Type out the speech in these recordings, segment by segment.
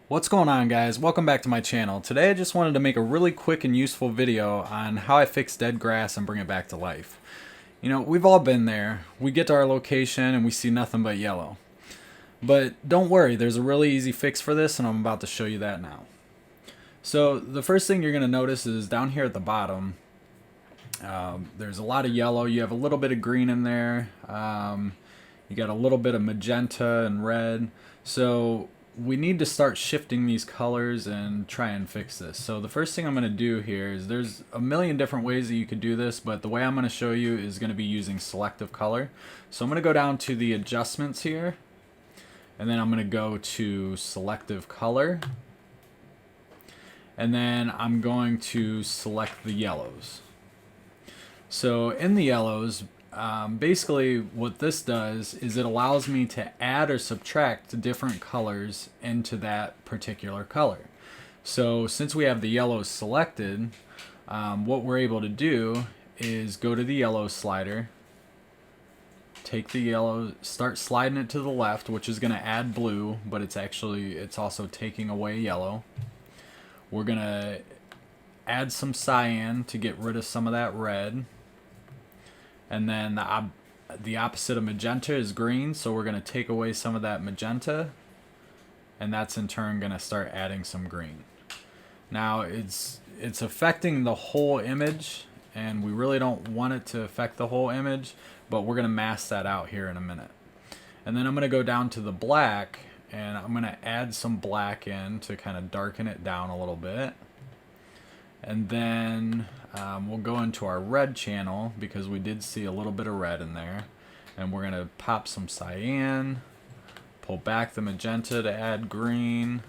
What's going on, guys? Welcome back to my channel. Today I just wanted to make a really quick and useful video on how I fix dead grass and bring it back to life. You know, we've all been there. We get to our location and we see nothing but yellow. But don't worry, there's a really easy fix for this and I'm about to show you that now. So the first thing you're going to notice is down here at the bottom, there's a lot of yellow. You have a little bit of green in there. You got a little bit of magenta and red. So we need to start shifting these colors and try and fix this. So the first thing I'm going to do here is there's a million different ways that you could do this, but the way I'm going to show you is going to be using Selective Color. So I'm going to go down to the adjustments here, and then I'm going to go to Selective Color, and then I'm going to select the yellows. So in the yellows, basically what this does is it allows me to add or subtract different colors into that particular color. So since we have the yellows selected, what we're able to do is go to the yellow slider, take the yellow, start sliding it to the left, which is going to add blue, but it's also taking away yellow. We're going to add some cyan to get rid of some of that red. And then the opposite of magenta is green, so we're going to take away some of that magenta, and that's in turn going to start adding some green. Now it's affecting the whole image, and we really don't want it to affect the whole image, but we're going to mask that out here in a minute. And then I'm going to go down to the black, and I'm going to add some black in to kind of darken it down a little bit. And then we'll go into our red channel because we did see a little bit of red in there. And we're going to pop some cyan, pull back the magenta to add green.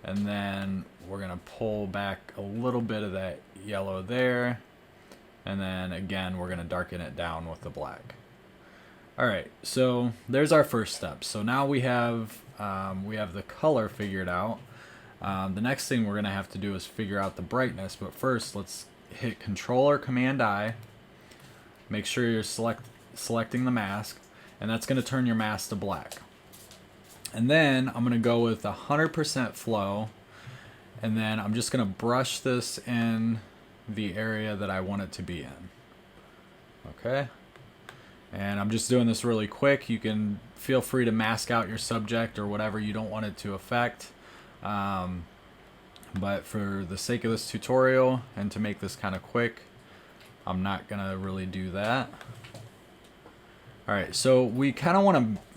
And then we're going to pull back a little bit of that yellow there. And then again, we're going to darken it down with the black. Alright, so there's our first step. So now we have the color figured out. The next thing we're going to have to do is figure out the brightness, but first let's hit Control or Command I. Make sure you're selecting the mask, and that's going to turn your mask to black. And then I'm going to go with 100% flow, and then I'm just going to brush this in the area that I want it to be in. Okay? And I'm just doing this really quick. You can feel free to mask out your subject or whatever you don't want it to affect. But for the sake of this tutorial and to make this kind of quick, I'm not gonna really do that. Alright, so we kind of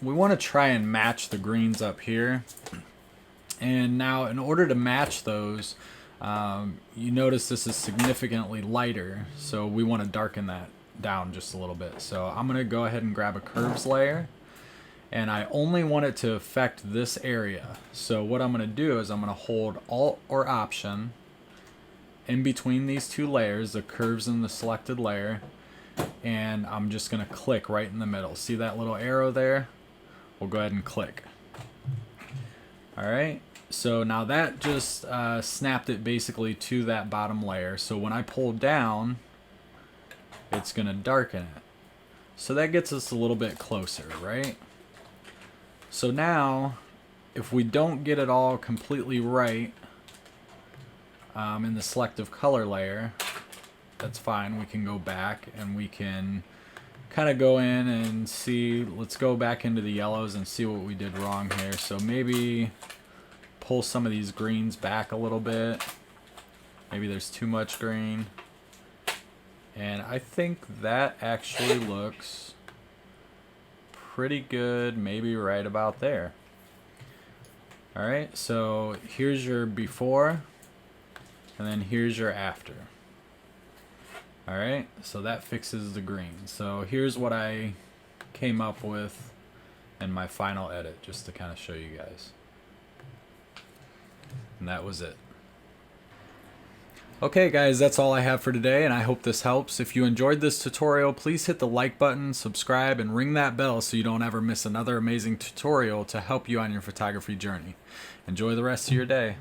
want to try and match the greens up here. And now in order to match those, you notice this is significantly lighter, so we want to darken that down just a little bit. So I'm gonna go ahead and grab a curves layer, and I only want it to affect this area. So what I'm going to do is I'm going to hold Alt or Option in between these two layers, the curves and the selected layer, and I'm just going to click right in the middle. See that little arrow there? We'll go ahead and click. Alright, so now that just snapped it basically to that bottom layer. So when I pull down, it's going to darken it. So that gets us a little bit closer, right? So now, if we don't get it all completely right in the selective color layer, that's fine. We can go back and we can kind of go in and see. Let's go back into the yellows and see what we did wrong here. So maybe pull some of these greens back a little bit. Maybe there's too much green. And I think that actually looks pretty good, maybe right about there. Alright, so here's your before, and then here's your after. Alright, so that fixes the green. So here's what I came up with in my final edit, just to kind of show you guys. And that was it. Okay guys, that's all I have for today, and I hope this helps. If you enjoyed this tutorial, please hit the like button, subscribe, and ring that bell so you don't ever miss another amazing tutorial to help you on your photography journey. Enjoy the rest of your day.